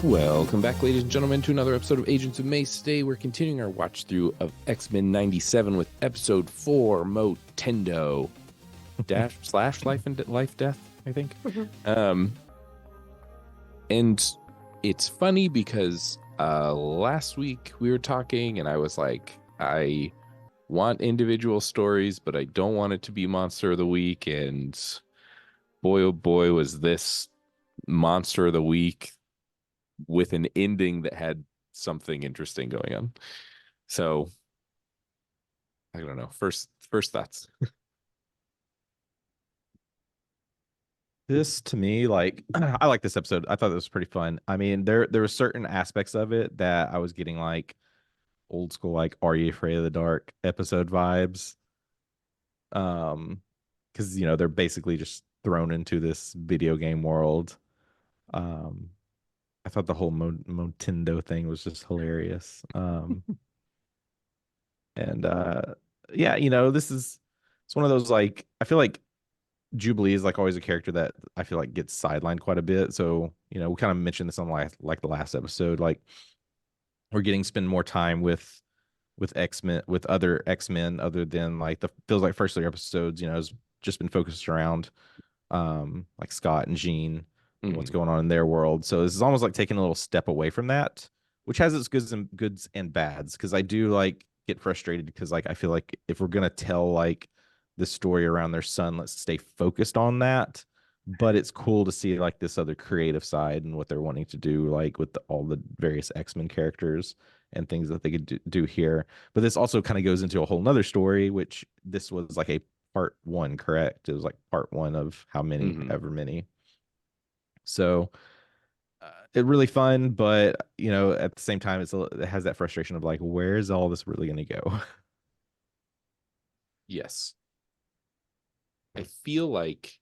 Welcome back, ladies and gentlemen, to another episode of Agents of Mace. Today, we're continuing our watch through of X-Men 97 with episode 4, Motendo dash slash life and life death, I think. And it's funny because last week we were talking, and I was like, I want individual stories, but I don't want it to be Monster of the Week. And boy, oh boy, was this Monster of the Week with an ending that had something interesting going on. So I don't know. First thoughts. This to me, like I like this episode. I thought it was pretty fun. I mean, there were certain aspects of it that I was getting like old school, like Are You Afraid of the Dark episode vibes. Because they're basically just thrown into this video game world. Um, I thought the whole Motendo thing was just hilarious. And yeah, it's one of those like I feel like Jubilee is like always a character that I feel like gets sidelined quite a bit. So, we kind of mentioned this on like the last episode. Like we're getting spend more time with X-Men with other X-Men other than like the feels like first three episodes, has just been focused around like Scott and Jean and what's going on in their world. So this is almost like taking a little step away from that, which has its goods and bads. Because I do like get frustrated because like I feel like if we're gonna tell like the story around their son, let's stay focused on that. But it's cool to see like this other creative side and what they're wanting to do, like with all the various X-Men characters and things that they could do here. But this also kind of goes into a whole nother story, which this was like a part one, correct? It was like part one of how many, ever many. So it really fun, but at the same time, it has that frustration of like, where's all this really going to go? Yes. I feel like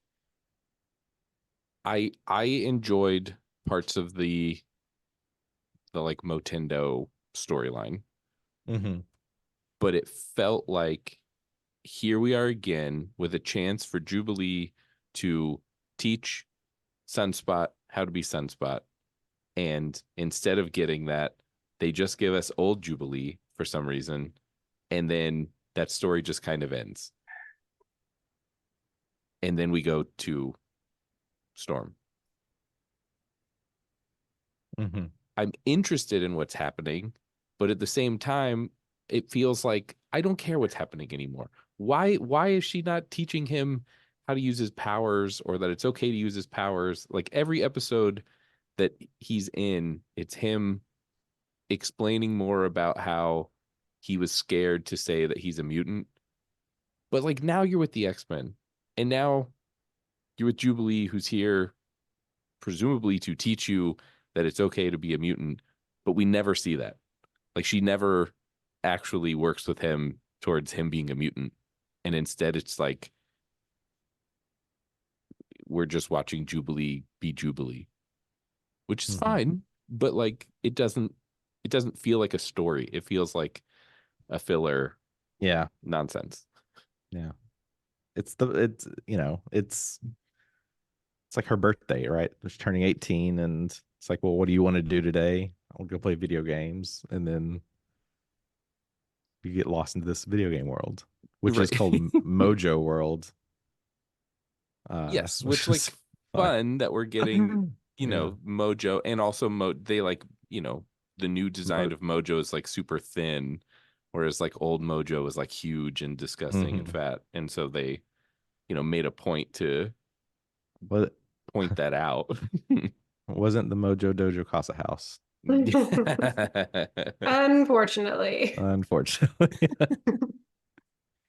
I enjoyed parts of the like Motendo storyline. But it felt like here we are again with a chance for Jubilee to teach Sunspot how to be Sunspot. And instead of getting that, they just give us old Jubilee for some reason. And then that story just kind of ends. And then we go to Storm. I'm interested in what's happening, but at the same time, it feels like I don't care what's happening anymore. Why is she not teaching him how to use his powers, or that it's okay to use his powers? Like every episode that he's in, it's him explaining more about how he was scared to say that he's a mutant. But like now you're with the X-Men, and now you're with Jubilee, who's here presumably to teach you that it's okay to be a mutant, but we never see that. Like she never actually works with him towards him being a mutant. And instead it's like we're just watching Jubilee be Jubilee, which is fine, but like it doesn't feel like a story. It feels like a filler nonsense. Yeah. It's like her birthday, right? She's turning 18 and it's like, well, what do you want to do today? I'll go play video games. And then you get lost into this video game world, which is called Mojo World. Yes, which like fun that we're getting, Mojo, and also they like, the new design of Mojo is like super thin, whereas like old Mojo was like huge and disgusting and fat. And so they, made a point to point that out. Wasn't the Mojo Dojo Casa House? Unfortunately.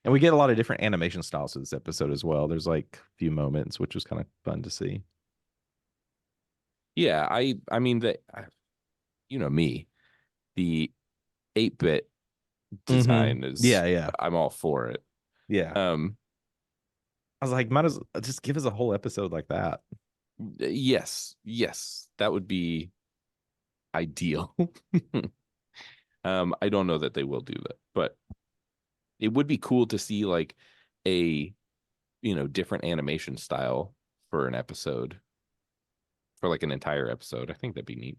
And we get a lot of different animation styles for this episode as well. There's like a few moments, which was kind of fun to see. Yeah, I mean that, me, the 8-bit design is I'm all for it. Yeah. I was like, might as well just give us a whole episode like that. Yes, that would be ideal. I don't know that they will do that, but it would be cool to see like a different animation style for an episode, for like an entire episode. I think that'd be neat.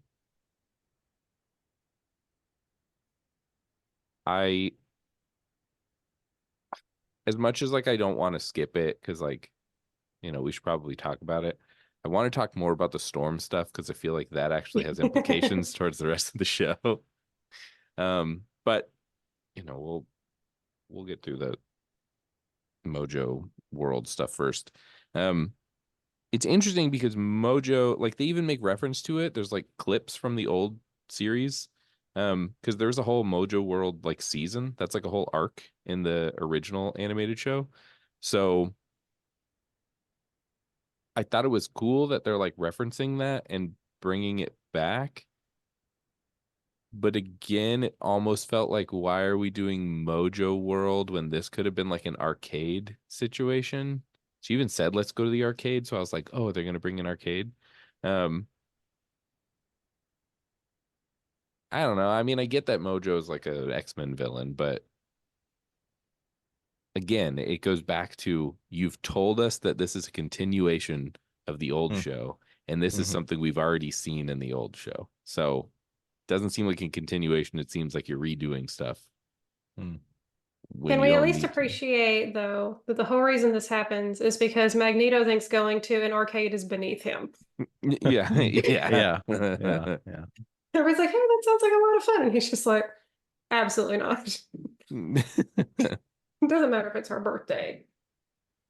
I as much as like I don't want to skip it because like we should probably talk about it. I want to talk more about the storm stuff because I feel like that actually has implications towards the rest of the show. But we'll get through the Mojo world stuff first. Um, it's interesting because Mojo, like they even make reference to it. There's like clips from the old series. Because there's a whole Mojo World like season that's like a whole arc in the original animated show. So I thought it was cool that they're like referencing that and bringing it back. But again, it almost felt like, why are we doing Mojo World when this could have been like an arcade situation? She even said, let's go to the arcade. So I was like, oh, they're going to bring an arcade. Um, I don't know. I mean, I get that Mojo is like an X-Men villain, but again, it goes back to you've told us that this is a continuation of the old Mm, show, and this is mhm, something we've already seen in the old show. So it doesn't seem like a continuation. It seems like you're redoing stuff mm. when Can you we at don't least need to. appreciate, though, that the whole reason this happens is because Magneto thinks going to an arcade is beneath him? Yeah, yeah. Yeah, yeah, yeah. Everybody's like, hey, that sounds like a lot of fun. And he's just like, absolutely not. It doesn't matter if it's our birthday.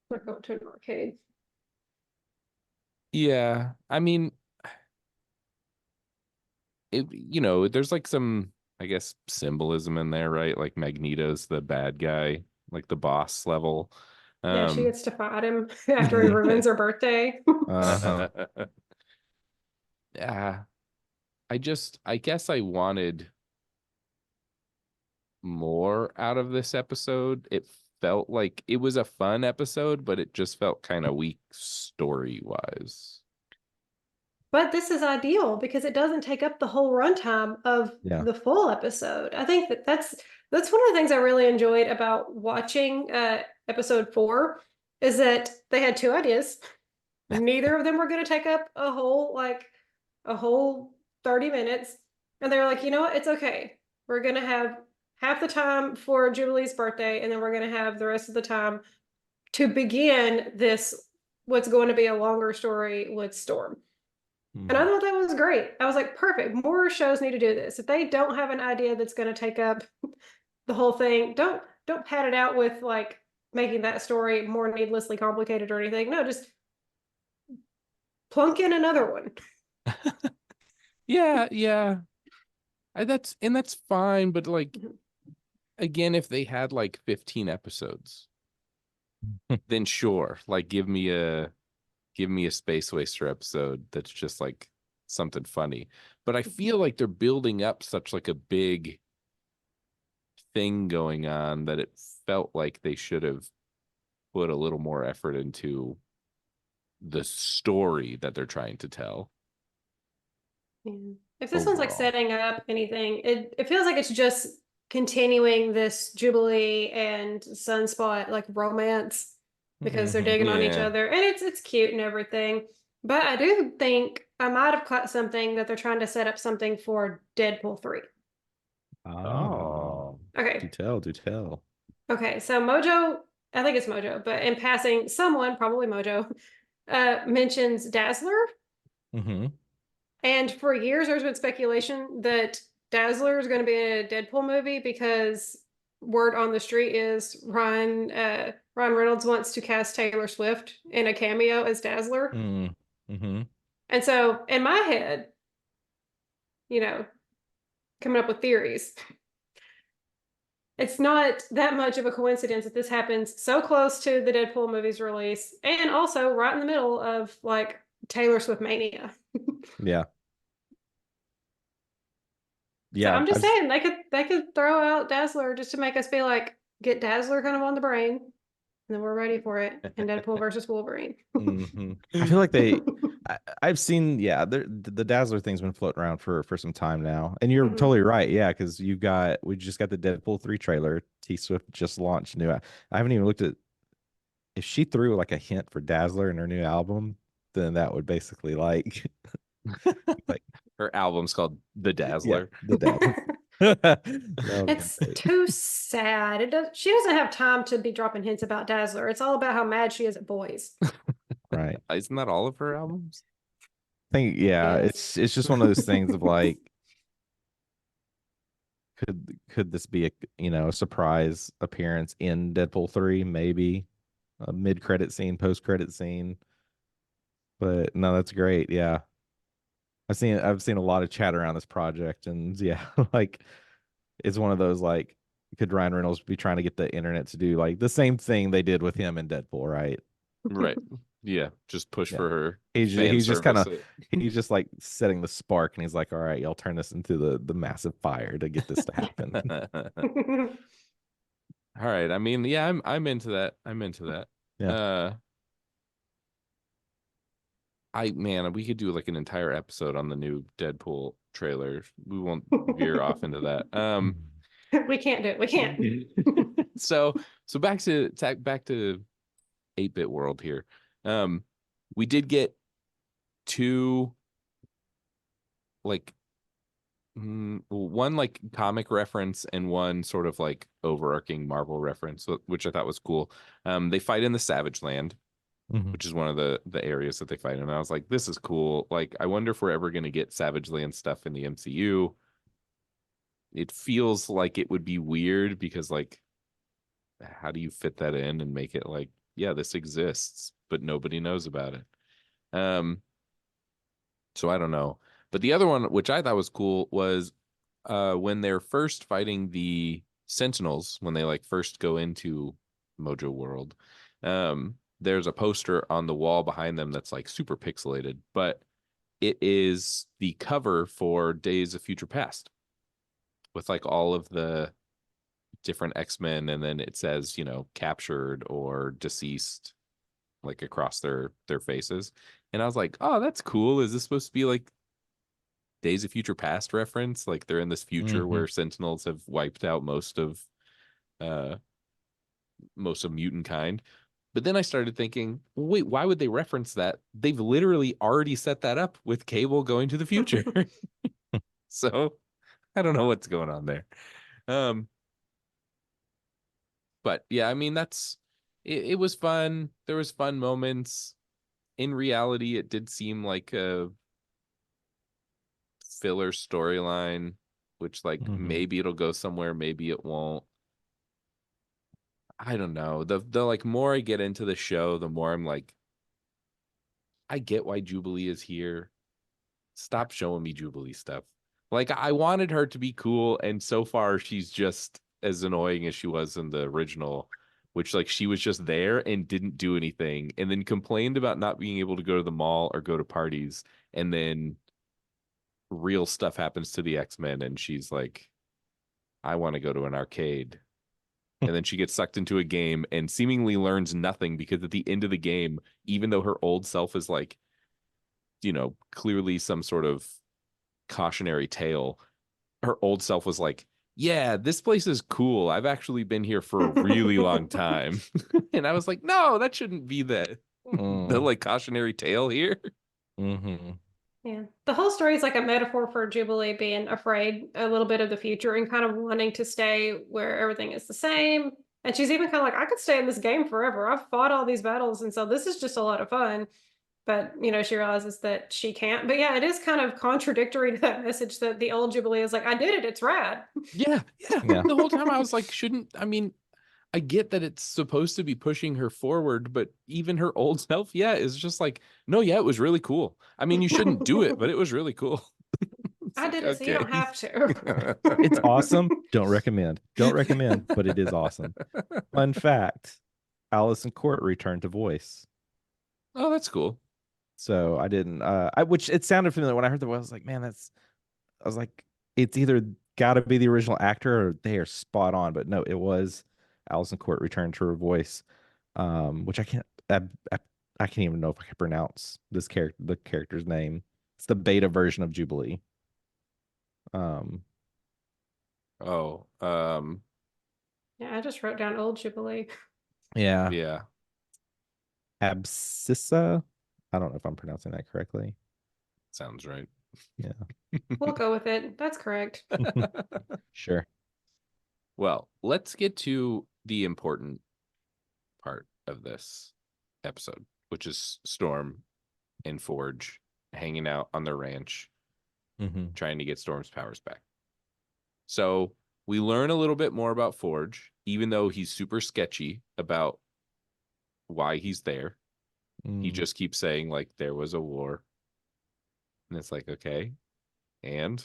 We're going to an arcade. Yeah. I mean, there's like some, I guess, symbolism in there, right? Like Magneto's the bad guy, like the boss level. Yeah, she Um, gets to fight him after he ruins her birthday. Uh-huh. yeah, I guess I wanted more out of this episode. It felt like it was a fun episode, but it just felt kind of weak story wise. But this is ideal because it doesn't take up the whole runtime of Yeah. the full episode. I think that's one of the things I really enjoyed about watching episode 4 is that they had two ideas. Neither of them were going to take up a whole 30 minutes. And they were like, you know what? It's okay. We're going to have half the time for Jubilee's birthday, and then we're going to have the rest of the time to begin this, what's going to be a longer story with Storm. And I Mhm. thought that was great. I was like, perfect. More shows need to do this. If they don't have an idea that's going to take up the whole thing, don't pad it out with like making that story more needlessly complicated or anything. No, just plunk in another one. Yeah, yeah. That's fine, but like Mhm. again, if they had like 15 episodes, then sure, like give me a Space Waster episode that's just like something funny. But I feel like they're building up such like a big thing going on that it felt like they should have put a little more effort into the story that they're trying to tell Yeah. If this one's like overall. setting up anything, it feels like it's just continuing this Jubilee and Sunspot like romance because they're Mhm. digging on each Yeah. other, and it's cute and everything. But I do think I might have caught something that they're trying to set up something for Deadpool 3. Ah, Oh. do Okay. tell, do tell. Okay, so Mojo, I think it's Mojo, but in passing, someone, probably Mojo, mentions Dazzler. Mm-hmm. And for years, there's been speculation that Dazzler is going to be in a Deadpool movie because word on the street is Ryan Reynolds wants to cast Taylor Swift in a cameo as Dazzler. Mm-hmm. And so in my head, you know, coming up with theories, it's not that much of a coincidence that this happens so close to the Deadpool movie's release and also right in the middle of like Taylor Swift mania. Yeah. So Yeah. I'm just I've saying they could throw out Dazzler just to make us be like, get Dazzler kind of on the brain, and then we're ready for it in Deadpool versus Wolverine. I feel like I've seen, yeah, the Dazzler thing's been floating around for some time now. And you're Mhm. totally right. Yeah, because we just got the Deadpool 3 trailer. T Swift just launched new. I haven't even looked at if she threw like a hint for Dazzler in her new album, then that would basically like like Her album's called The yeah, Dazzler. the Dazzler. That would have been It's great. too sad. She doesn't have time to be dropping hints about Dazzler. It's all about how mad she is at boys. Right. Isn't that all of her albums? I think yeah, Yes. it's just one of those things of like, could this be a surprise appearance in Deadpool 3? Maybe a mid-credit scene, post-credit scene. But no, that's great. Yeah. I've seen a lot of chat around this project, and yeah, like it's one of those like, could Ryan Reynolds be trying to get the internet to do like the same thing they did with him in Deadpool, right? Right. Yeah. Just push Yeah. for her He's fan he's just kind service. of he's just like setting the spark, and he's like, all right, y'all turn this into the massive fire to get this to happen. All right. I mean, yeah, I'm into that. I'm into that. Yeah. We could do like an entire episode on the new Deadpool trailer. We won't veer off into that. We can't do it. We can't. So back to 8-bit world here. We did get two like one like comic reference and one sort of like overarching Marvel reference, which I thought was cool. They fight in the Savage Land, Mhm. which is one of the areas that they fight in. And I was like, this is cool. Like, I wonder if we're ever going to get Savage Land stuff in the MCU. It feels like it would be weird because, like, how do you fit that in and make it like, yeah, this exists, but nobody knows about it? So I don't know. But the other one, which I thought was cool, was when they're first fighting the Sentinels, when they like first go into Mojo World. There's a poster on the wall behind them that's like super pixelated, but it is the cover for Days of Future Past with like all of the different X-Men, and then it says, captured or deceased like across their faces. And I was like, oh, that's cool. Is this supposed to be like Days of Future Past reference? Like they're in this future Mhm. where Sentinels have wiped out uh most of mutant kind. But then I started thinking, well, wait, why would they reference that? They've literally already set that up with Cable going to the future. So I don't know what's going on there. Um, but yeah, I mean it was fun. There was fun moments. In reality, it did seem like a filler storyline, which like Mhm. maybe it'll go somewhere, maybe it won't. I don't know. The like more I get into the show, the more I'm like, I get why Jubilee is here. Stop showing me Jubilee stuff. Like I wanted her to be cool, and so far she's just as annoying as she was in the original, which like she was just there and didn't do anything, and then complained about not being able to go to the mall or go to parties, and then real stuff happens to the X-Men, and she's like, I want to go to an arcade. And then she gets sucked into a game and seemingly learns nothing because at the end of the game, even though her old self is like, clearly some sort of cautionary tale, her old self was like, yeah, this place is cool. I've actually been here for a really long time. And I was like, no, that shouldn't be the like cautionary tale here. Mhm. Yeah. The whole story is like a metaphor for Jubilee being afraid a little bit of the future and kind of wanting to stay where everything is the same. And she's even kind of like, I could stay in this game forever. I've fought all these battles, and so this is just a lot of fun. But she realizes that she can't. But yeah, it is kind of contradictory to that message that the old Jubilee is like, I did it, it's rad. Yeah, yeah. Yeah. The whole time I was like, I get that it's supposed to be pushing her forward, but even her old self, yeah, is just like, no, yeah, it was really cool. I mean, you shouldn't do it, but it was really cool. It's I like, did it, so you okay. don't have to. It's awesome. Don't recommend. Don't recommend, but it is awesome. Fun fact, Allison Court returned to voice. Oh, that's cool. So I didn't which it sounded familiar when I heard the voice. I was like, man, I was like, it's either gotta be the original actor or they are spot on. But no, it was Allison Court returned to her voice. Which I can't even know if I can pronounce the character's name. It's the beta version of Jubilee. Um, Oh, Yeah, I just wrote down old Jubilee. yeah, yeah, Absissa. I don't know if I'm pronouncing that correctly. sounds right. Yeah. We'll go with it. That's correct. Sure. Well, let's get to the important part of this episode, which is Storm and Forge hanging out on their ranch, trying to get Storm's powers back. So we learn a little bit more about Forge, even though he's super sketchy about why he's there. He just keeps saying, like, there was a war. And it's like, okay. And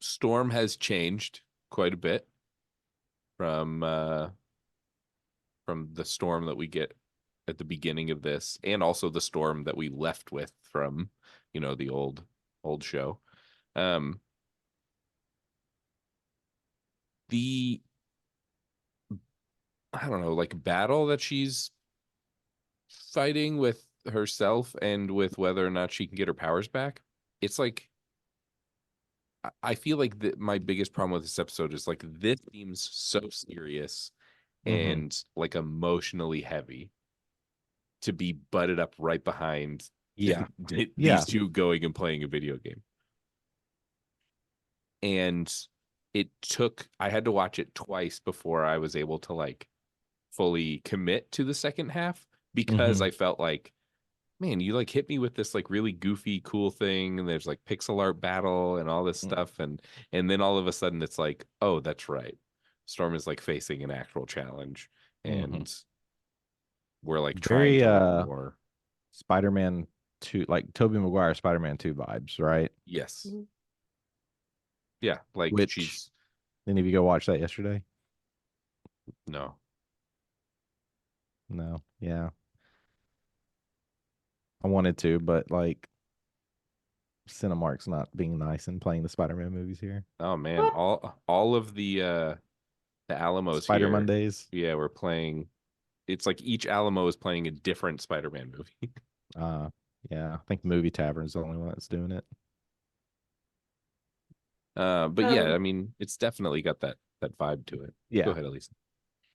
Storm has changed quite a bit from the Storm that we get at the beginning of this, and also the Storm that we left with from, the old show. The I don't know, like, battle that she's fighting with herself and with whether or not she can get her powers back, it's like, I feel like my biggest problem with this episode is, like, this seems so serious and like emotionally heavy to be butted up right behind these two going and playing a video game. And I had to watch it twice before I was able to, like, fully commit to the second half, because I felt like, man, you, like, hit me with this, like, really goofy, cool thing, and there's, like, pixel art battle and all this stuff, and then all of a sudden it's like, oh, that's right, Storm is, like, facing an actual challenge, and we're, like, trying very to learn more. Spider-Man 2, like Tobey Maguire Spider-Man 2 vibes, right? Yes. Yeah, like, Which any of you go watch that yesterday? No. Yeah. I wanted to, but like Cinemark's not being nice and playing the Spider-Man movies here. Oh man, all of the Alamos Spider here. Mondays. Yeah, we're playing. It's like each Alamo is playing a different Spider-Man movie. Yeah, I think Movie Tavern's the only one that's doing it. But yeah, I mean, it's definitely got that vibe to it. Yeah. Go ahead, Elise.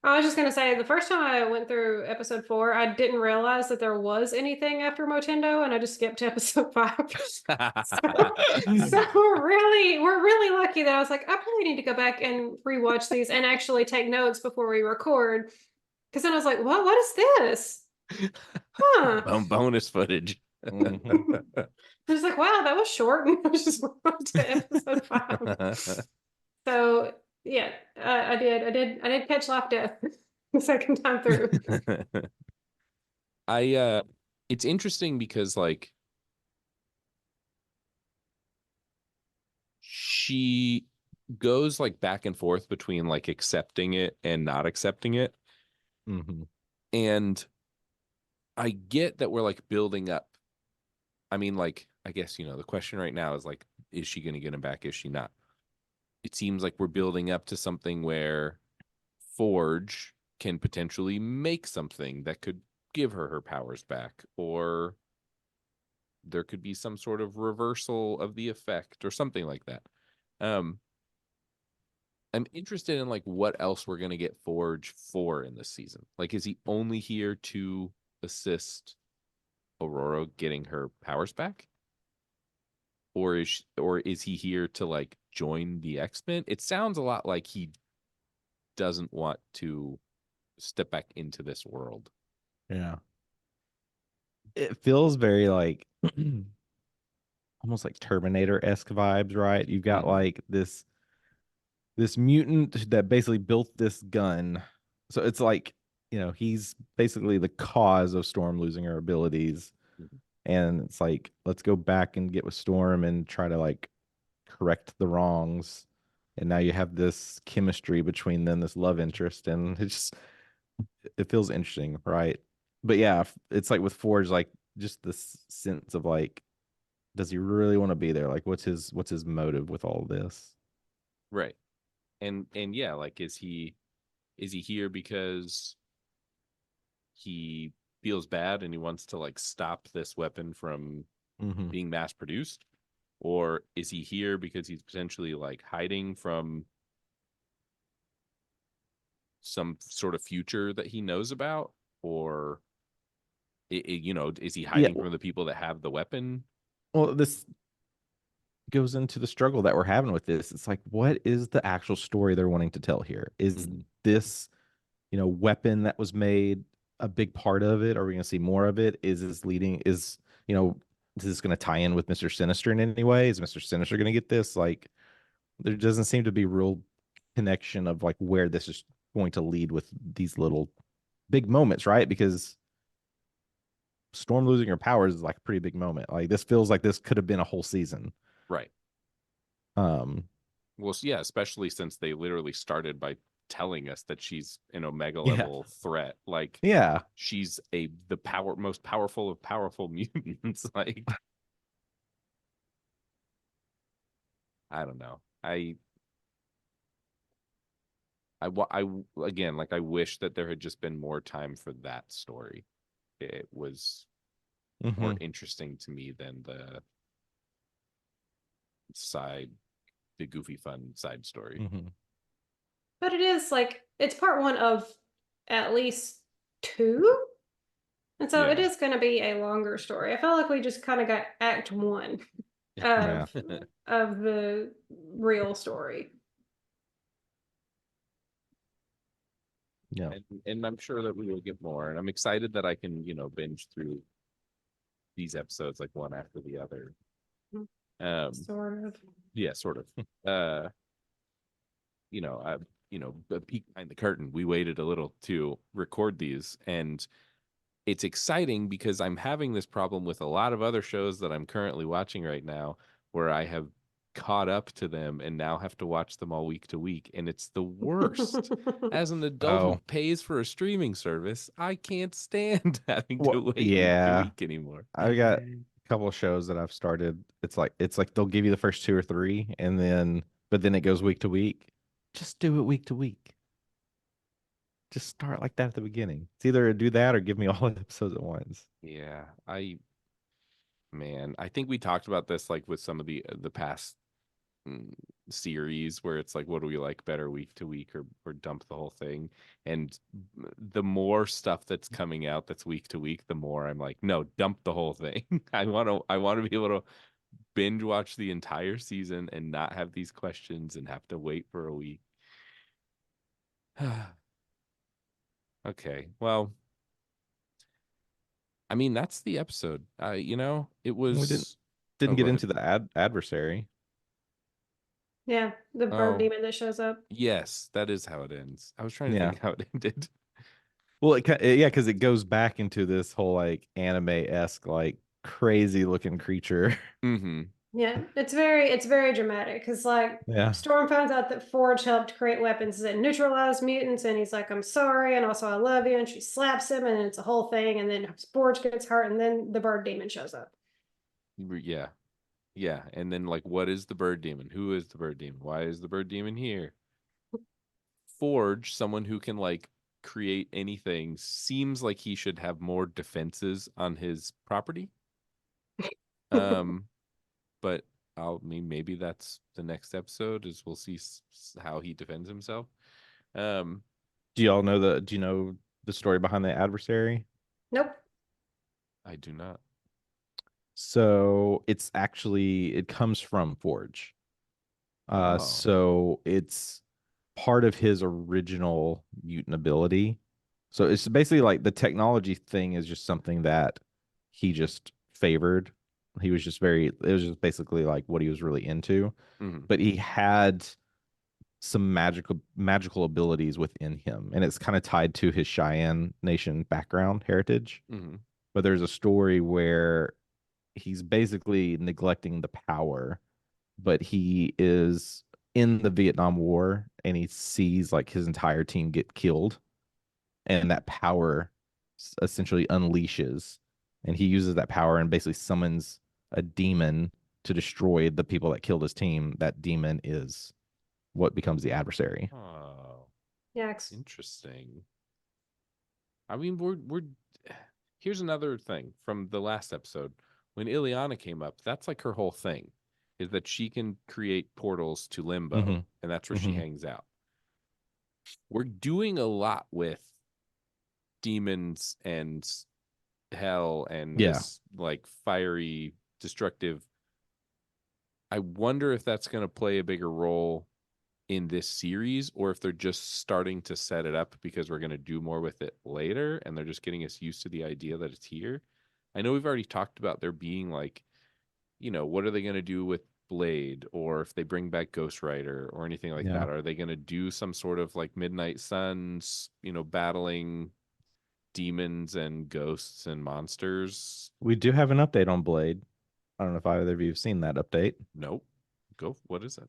I was just going to say, the first time I went through episode 4, I didn't realize that there was anything after Motendo, and I just skipped to episode 5. So we're really lucky that I was like, I probably need to go back and rewatch these and actually take notes before we record. Because then I was like, well, what is this? Huh. Bonus footage. I was like, wow, that was short. And I was just on to episode 5. So yeah, I did catch Laugh Death the second time through. It's interesting because, like, she goes, like, back and forth between, like, accepting it and not accepting it. And I get that we're, like, building up. I mean, like, I guess, the question right now is, like, is she going to get him back? Is she not? It seems like we're building up to something where Forge can potentially make something that could give her powers back, or there could be some sort of reversal of the effect or something like that. I'm interested in, like, what else we're going to get Forge for in this season. Like, is he only here to assist Aurora getting her powers back? Or is he here to, like, join the X-Men? It sounds a lot like he doesn't want to step back into this world. Yeah. It feels very like almost like Terminator-esque vibes, right? You've got like this mutant that basically built this gun. So it's like, he's basically the cause of Storm losing her abilities. And it's like, let's go back and get with Storm and try to, like, correct the wrongs. And now you have this chemistry between them, this love interest, and it feels interesting, right? But yeah, it's like with Forge, like, just this sense of, like, does he really want to be there? Like, what's his motive with all this? Right. And yeah, like, is he here because he feels bad and he wants to, like, stop this weapon from being mass produced? Or is he here because he's potentially, like, hiding from some sort of future that he knows about? Or Is he Yeah. hiding from the people that have the weapon? Well, this goes into the struggle that we're having with this. It's like, what is the actual story they're wanting to tell here? Is this, weapon that was made a big part of it? Are we going to see more of it? Is this is this going to tie in with Mr. Sinister in any way? Is Mr. Sinister going to get this? Like, there doesn't seem to be real connection of like where this is going to lead with these little big moments, right? Because Storm losing her powers is like a pretty big moment. Like this feels like this could have been a whole season. Right. Um, Well, yeah, especially since they literally started by telling us that she's an Omega Yeah. level threat. Like, yeah, she's the most powerful of powerful mutants. Like, I don't know. Again, like, I wish that there had just been more time for that story. It was more interesting to me than the goofy fun side story. But it is like it's part one of at least two. And so it Yeah. is going to be a longer story. I felt like we just kind of got act one Yeah. of the real story. Yeah. And I'm sure that we will get more. And I'm excited that I can, binge through these episodes like one after the other. Sort of. Yeah, sort of. A peek behind the curtain. We waited a little to record these, and it's exciting because I'm having this problem with a lot of other shows that I'm currently watching right now, where I have caught up to them and now have to watch them all week to week, and it's the worst. As an adult who pays for a streaming service, I can't stand having to wait week to week anymore. I got a couple of shows that I've started. It's like they'll give you the first two or three, but then it goes week to week. Just do it week to week. Just start like that at the beginning. It's either do that or give me all the episodes at once. Yeah, I think we talked about this like with some of the past series where it's like, what do we like better, week to week or dump the whole thing? And the more stuff that's coming out that's week to week, the more I'm like, no, dump the whole thing. I want to be able to binge watch the entire season and not have these questions and have to wait for a week. Okay, well, I mean, that's the episode. It was. We didn't get go into the adversary. Yeah, the bird demon that shows up. Yes, that is how it ends. I was trying to think how it ended. Well, because it goes back into this whole like anime-esque, like crazy looking creature. Yeah, it's very dramatic because Storm finds out that Forge helped create weapons that neutralize mutants, and he's like, "I'm sorry," and also I love you, and she slaps him, and it's a whole thing, and then Forge gets hurt, and then the bird demon shows up. Yeah, and then like, what is the bird demon? Who is the bird demon? Why is the bird demon here? Forge, someone who can like create anything, seems like he should have more defenses on his property. But maybe that's the next episode, is we'll see how he defends himself. Do you know the story behind the adversary? Nope. I do not. So it comes from Forge. So it's part of his original mutant ability. So it's basically like the technology thing is just something that he just favored. It was just basically like what he was really into. But he had some magical abilities within him, and it's kind of tied to his Cheyenne Nation background heritage. But there's a story where he's basically neglecting the power, but he is in the Vietnam War and he sees like his entire team get killed, and that power essentially unleashes, and he uses that power and basically summons a demon to destroy the people that killed his team. That demon is what becomes the adversary. Oh, yeah, interesting. I mean, we're here's another thing from the last episode. When Ileana came up, that's like her whole thing, is that she can create portals to Limbo, and that's where she hangs out. We're doing a lot with demons and hell and Yeah. this like fiery, destructive. I wonder if that's going to play a bigger role in this series, or if they're just starting to set it up because we're going to do more with it later and they're just getting us used to the idea that it's here. I know we've already talked about there being like, what are they going to do with Blade, or if they bring back Ghost Rider or anything like Yeah. that? Are they going to do some sort of like Midnight Suns, battling demons and ghosts and monsters? We do have an update on Blade. I don't know if either of you have seen that update. Nope. Go. What is it?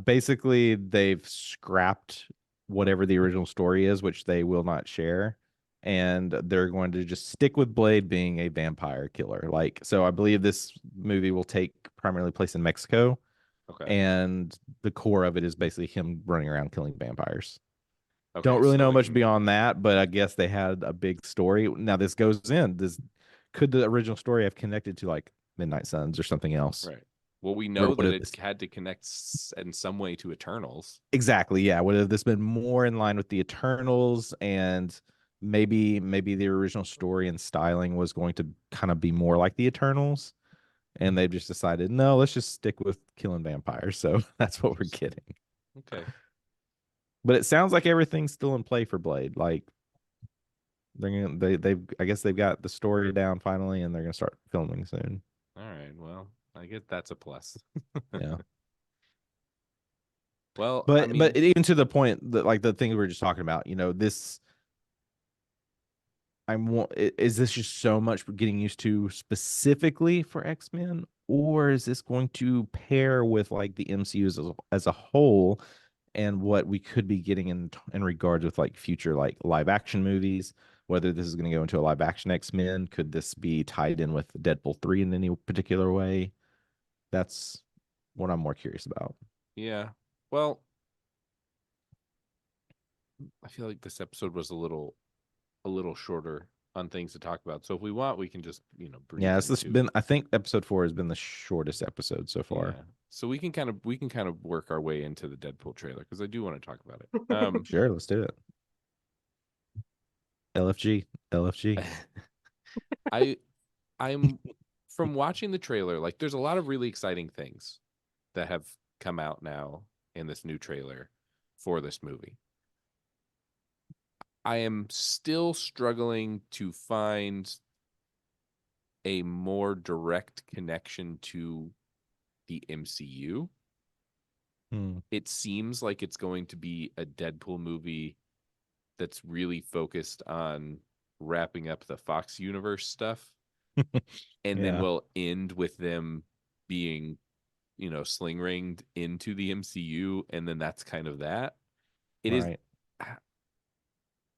Basically they've scrapped whatever the original story is, which they will not share, and they're going to just stick with Blade being a vampire killer. Like, so I believe this movie will take primarily place in Mexico, Okay. and the core of it is basically him running around killing vampires. Okay. Don't really so know they much can- beyond that, but I guess they had a big story. Now this goes in. This could the original story have connected to like Midnight Suns or something else? Right. Well, we Or know would that it it had to connect in some way to Eternals. exactly, yeah. Would have this been more in line with the Eternals, and maybe the original story and styling was going to kind of be more like the Eternals, and they've just decided, no, let's just stick with killing vampires. So that's what we're getting. Okay. But it sounds like everything's still in play for Blade. Like they've I guess they've got the story down finally, and they're gonna start filming soon. All right. Well, I guess that's a plus. Yeah. Well, I But mean, even to the point that like the thing we were just talking about, this is this just so much for getting used to specifically for X-Men, or is this going to pair with like the MCU as a whole, and what we could be getting in regards with like future like live action movies? Whether this is going to go into a live action X-Men, could this be tied in with Deadpool 3 in any particular way? That's what I'm more curious about. yeah. Well, I feel like this episode was a little shorter on things to talk about. So if we want, we can just, breeze Yeah, it's this into been I think episode 4 has been the shortest episode so far. Yeah. So we can kind of work our way into the Deadpool trailer because I do want to talk about it. Sure, let's do it. LFG. I I'm from watching the trailer, like there's a lot of really exciting things that have come out now in this new trailer for this movie. I am still struggling to find a more direct connection to the MCU. Hmm. It seems like it's going to be a Deadpool movie that's really focused on wrapping up the Fox universe stuff, and then Yeah, we'll end with them being, sling ringed into the MCU, and then that's kind of that. It is. right.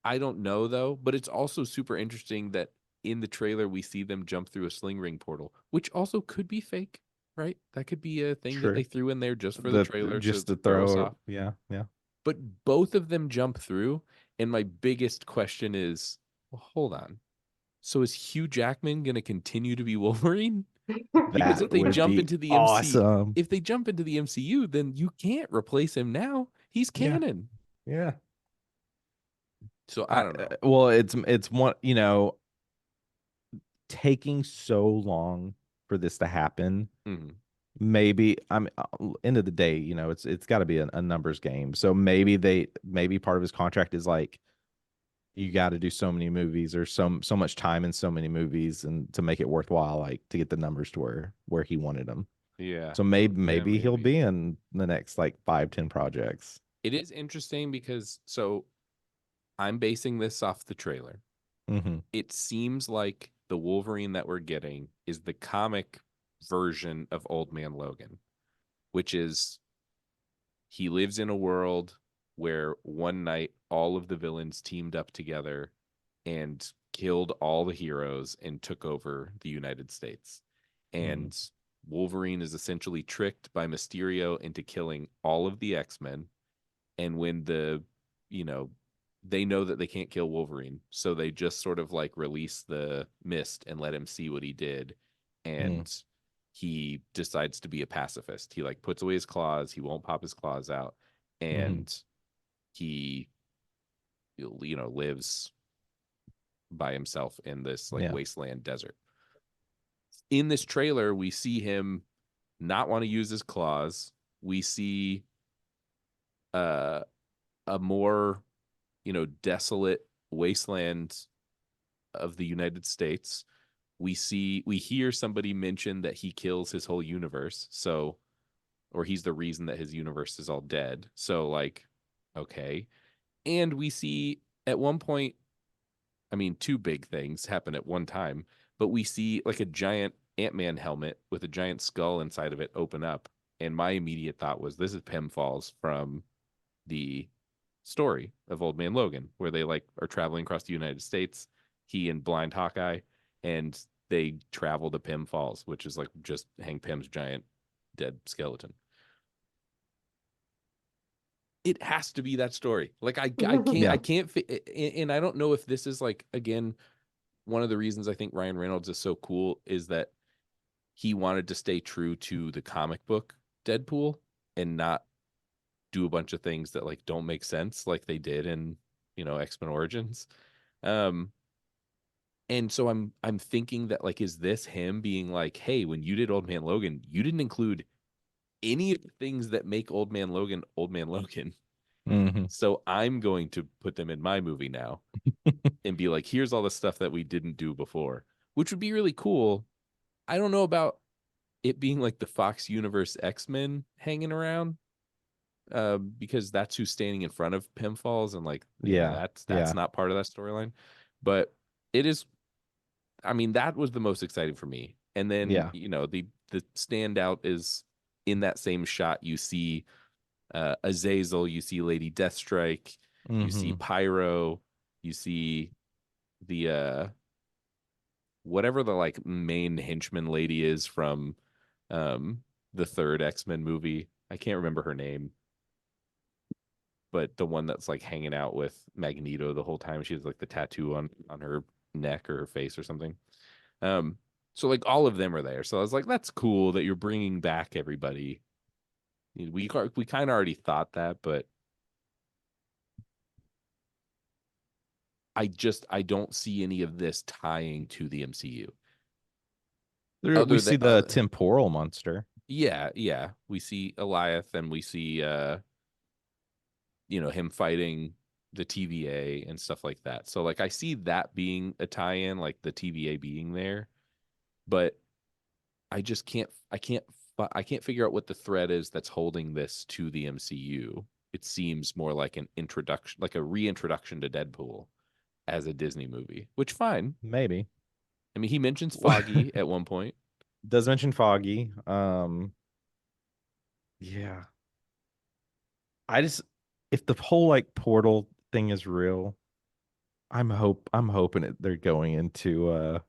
I don't know though, but it's also super interesting that in the trailer we see them jump through a sling ring portal, which also could be fake, right? That could be a thing that True. they threw in there just for the trailer Just to to throw us throw, off. yeah, yeah. But both of them jump through, and my biggest question is, well, hold on. So is Hugh Jackman going to continue to be Wolverine? Because That would be awesome. if they jump into the MCU, then you can't replace him now. He's Yeah. canon. Yeah. So I don't know. Well, it's one, taking so long for this to happen. Mhm. Maybe end of the day, it's got to be a numbers game. So maybe part of his contract is like you got to do so many movies or so much time in so many movies and to make it worthwhile, like to get the numbers to where he wanted them. Yeah. So Yeah, maybe he'll be in the next like 5-10 projects. It is interesting because I'm basing this off the trailer. Mm-hmm. It seems like the Wolverine that we're getting is the comic version of Old Man Logan, which is he lives in a world where one night all of the villains teamed up together and killed all the heroes and took over the United States. And Wolverine is essentially tricked by Mysterio into killing all of the X-Men. And when they know that they can't kill Wolverine, so they just sort of like release the mist and let him see what he did. And he decides to be a pacifist. He like puts away his claws. He won't pop his claws out. And he, lives by himself in this like Yeah. wasteland desert. In this trailer, we see him not want to use his claws. We see uh, a more, desolate wasteland of the United States. We hear somebody mention that he kills his whole universe. So, or he's the reason that his universe is all dead. So, like, okay. And we see at one point, I mean, two big things happen at one time, but we see like a giant Ant-Man helmet with a giant skull inside of it open up. And my immediate thought was, this is Pym Falls from the story of Old Man Logan, where they like are traveling across the United States, he and Blind Hawkeye, and they travel to Pym Falls, which is like just Hank Pym's giant dead skeleton. It has to be that story. Like I can't Yeah. I can't and I don't know if this is like, again, one of the reasons I think Ryan Reynolds is so cool is that he wanted to stay true to the comic book Deadpool and not do a bunch of things that like don't make sense like they did in, X-Men Origins. Um and so I'm thinking that like, is this him being like, hey, when you did Old Man Logan, you didn't include any of the things that make Old Man Logan Old Man Logan. Mm-hmm. So I'm going to put them in my movie now and be like, here's all the stuff that we didn't do before, which would be really cool. I don't know about it being like the Fox Universe X-Men hanging around, because that's who's standing in front of Pym Falls, and like, Yeah. that's not part of that storyline. But it is, I mean, that was the most exciting for me. And then, Yeah. the standout is in that same shot, you see Azazel, you see Lady Deathstrike, you see Mm-hmm. Pyro, you see the whatever the like main henchman lady is from the third X-Men movie. I can't remember her name, but the one that's like hanging out with Magneto the whole time. She has like the tattoo on her neck or her face or something. Um, so like all of them are there. So I was like, that's cool that you're bringing back everybody. We kind of already thought that, but I don't see any of this tying to the MCU. We Other than see the temporal monster. yeah, we see Eliath and we see him fighting the TVA and stuff like that. So like I see that being a tie-in, like the TVA being there, but I just can't figure out what the thread is that's holding this to the MCU. It seems more like an introduction, like a reintroduction to Deadpool as a Disney movie, which fine. Maybe. I mean, he mentions Foggy at one point. Does mention Foggy. Yeah. I just, if the whole like portal thing is real, I'm hoping they're going into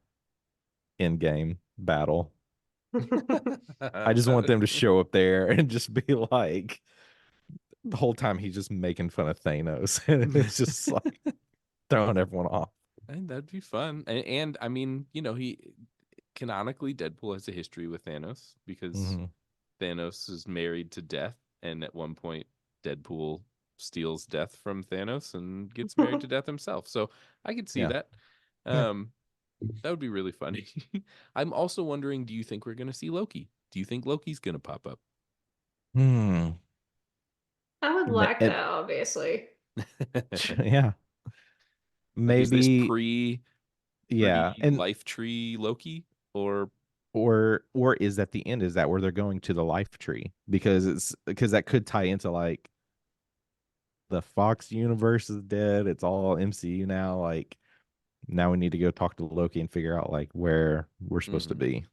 end game battle. I just want them to show up there and just be like, the whole time he's just making fun of Thanos, and it's just like throwing everyone off. And that'd be fun. And I mean, he canonically Deadpool has a history with Thanos because Mm-hmm. Thanos is married to Death, and at one point Deadpool steals Death from Thanos and gets married to Death himself. So I could see Yeah. that. Yeah. That would be really funny. I'm also wondering, do you think we're gonna see Loki? Do you think Loki's gonna pop up? Hmm. I would like that, obviously. Yeah. Like, is this Maybe. Yeah. And life tree Loki, or or is that the end? Is that where they're going to the life tree? Because that could tie into like the Fox universe is dead. It's all MCU now. Like now we need to go talk to Loki and figure out like where we're supposed to Mhm. be.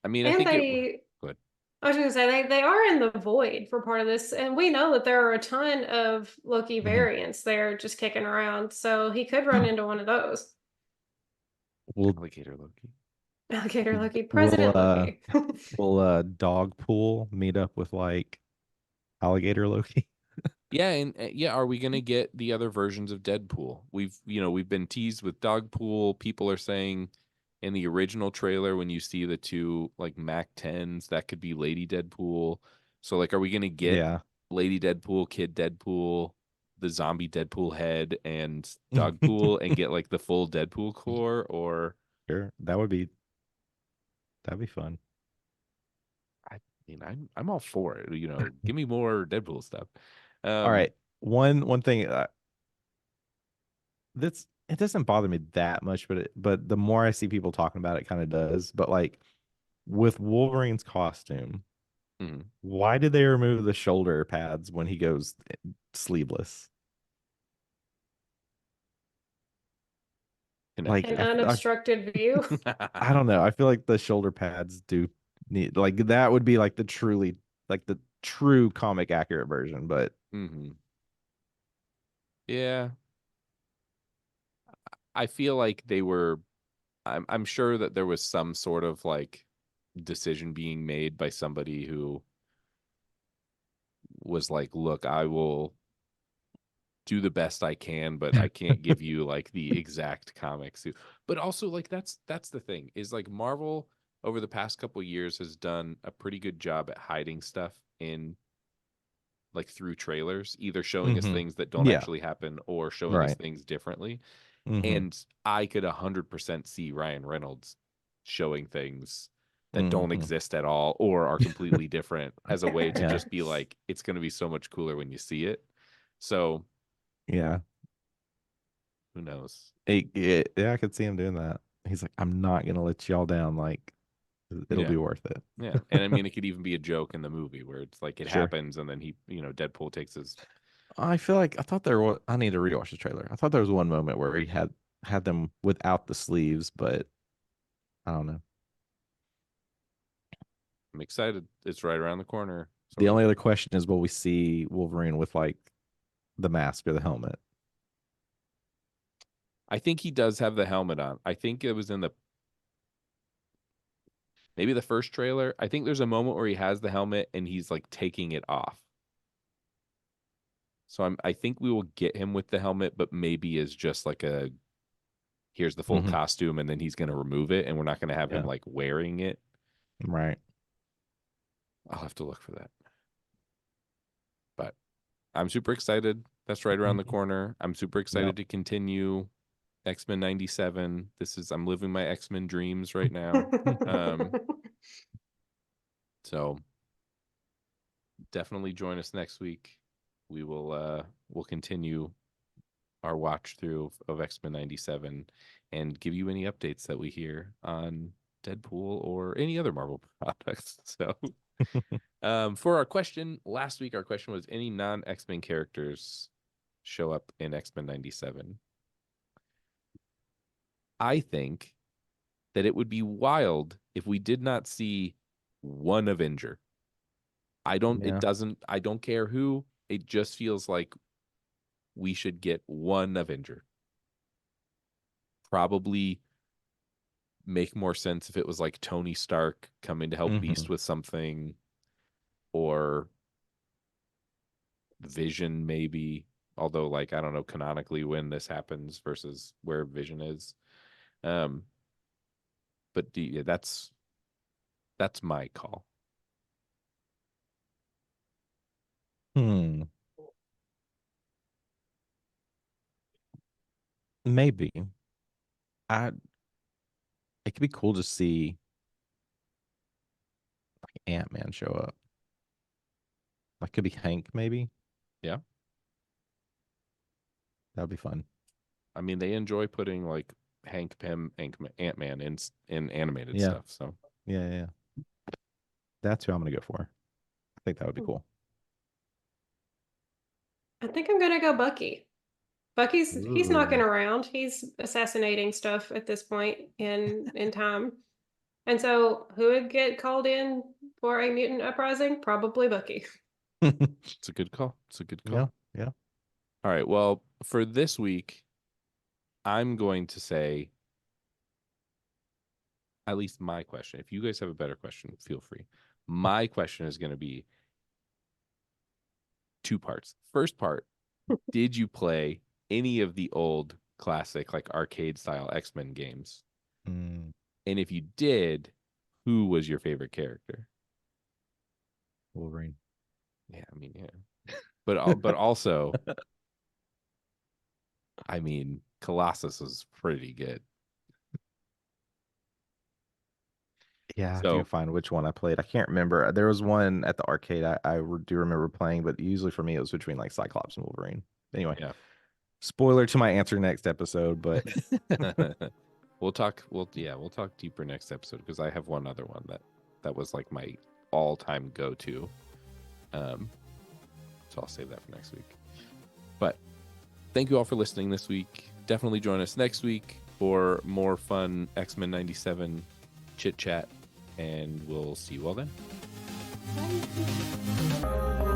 I mean, I And think it. they, Good. I was going to say, they are in the void for part of this. And we know that there are a ton of Loki Mhm. variants there just kicking around. So he could run into one of those. We'll Alligator Loki. Alligator Loki, we'll President Loki. we'll dog pool meet up with like alligator Loki. Yeah, and yeah, are we gonna get the other versions of Deadpool? We've been teased with Dogpool. People are saying in the original trailer when you see the two like Mac 10s, that could be Lady Deadpool. So like, are we gonna get Yeah. Lady Deadpool, Kid Deadpool, the zombie Deadpool head and Dogpool and get like the full Deadpool core, or Sure, that'd be fun. I mean I'm all for it. Give me more Deadpool stuff. All Um, right, one thing that's it doesn't bother me that much, but the more I see people talking about it, kind of does. But like with Wolverine's costume, mhm. why did they remove the shoulder pads when he goes sleeveless? Like An I unobstructed view. I don't know. I feel like the shoulder pads do need like that would be like the true comic accurate version, but Hmm. Yeah, I feel like they were. I'm sure that there was some sort of like decision being made by somebody who was like, "Look, I will do the best I can, but I can't give you like the exact comic suit." But also, like that's the thing is like Marvel over the past couple years has done a pretty good job at hiding stuff in like through trailers, either showing us hmm things that don't yeah, actually happen or showing us right. things differently. hmm And I could 100% see Ryan Reynolds showing things that don't hmm exist at all or are completely different as a way to Yeah. just be like, it's going to be so much cooler when you see it. So Yeah. who knows? Yeah, I could see him doing that. He's like, I'm not gonna let y'all down. Like, it'll Yeah. be worth it. Yeah. And I mean, it could even be a joke in the movie where it's like it Sure. happens and then Deadpool takes his. I feel like I thought there was. I need to rewatch the trailer. I thought there was one moment where he had them without the sleeves, but I don't know. I'm excited. It's right around the corner. The So only other question is, will we see Wolverine with like the mask or the helmet? I think he does have the helmet on. I think it was in maybe the first trailer. I think there's a moment where he has the helmet and he's like taking it off. So I think we will get him with the helmet, but maybe as just like a here's the full hmm costume and then he's going to remove it and we're not going to have him Yeah. like wearing it. Right. I'll have to look for that. But I'm super excited. That's right around the hmm corner. I'm super Yep. excited to continue X-Men 97. I'm living my X-Men dreams right now. Um so definitely join us next week. We'll continue our watch through of X-Men 97 and give you any updates that we hear on Deadpool or any other Marvel products. So, for our question last week, our question was any non X-Men characters show up in X-Men 97? I think that it would be wild if we did not see one Avenger. Yeah. I don't care who. It just feels like we should get one Avenger. Probably make more sense if it was like Tony Stark coming to help hmm Beast with something or Vision maybe. Although like I don't know canonically when this happens versus where Vision is. Um but yeah, that's my call. Hmm. Maybe. I. It could be cool to see Ant-Man show up. Like, could be Hank, maybe. Yeah. That would be fun. I mean they enjoy putting like Hank Pym Ant-Man in animated Yeah. stuff. So Yeah. Yeah. That's who I'm gonna go for. I think that would be cool. I think I'm gonna go Bucky. He's knocking Ooh. around. He's assassinating stuff at this point in time. And so who would get called in for a mutant uprising? Probably Bucky. it's a good call. It's a good Yeah. call. Yeah. All right. Well, for this week, I'm going to say at least my question. If you guys have a better question, feel free. My question is going to be two parts. First part, did you play any of the old classic, like arcade style X-Men games? Mm, And if you did, who was your favorite character? Wolverine. Yeah, I mean, yeah. But also, I mean, Colossus is pretty good. Yeah, I have to So go find which one I played. I can't remember. There was one at the arcade do remember playing, but usually for me it was between like Cyclops and Wolverine. Anyway, yeah. spoiler to my answer next episode, but We'll talk deeper next episode because I have one other one that was like my all-time go-to. So I'll save that for next week. But thank you all for listening this week. Definitely join us next week for more fun X-Men 97 chit chat, and we'll see you all then. Bye.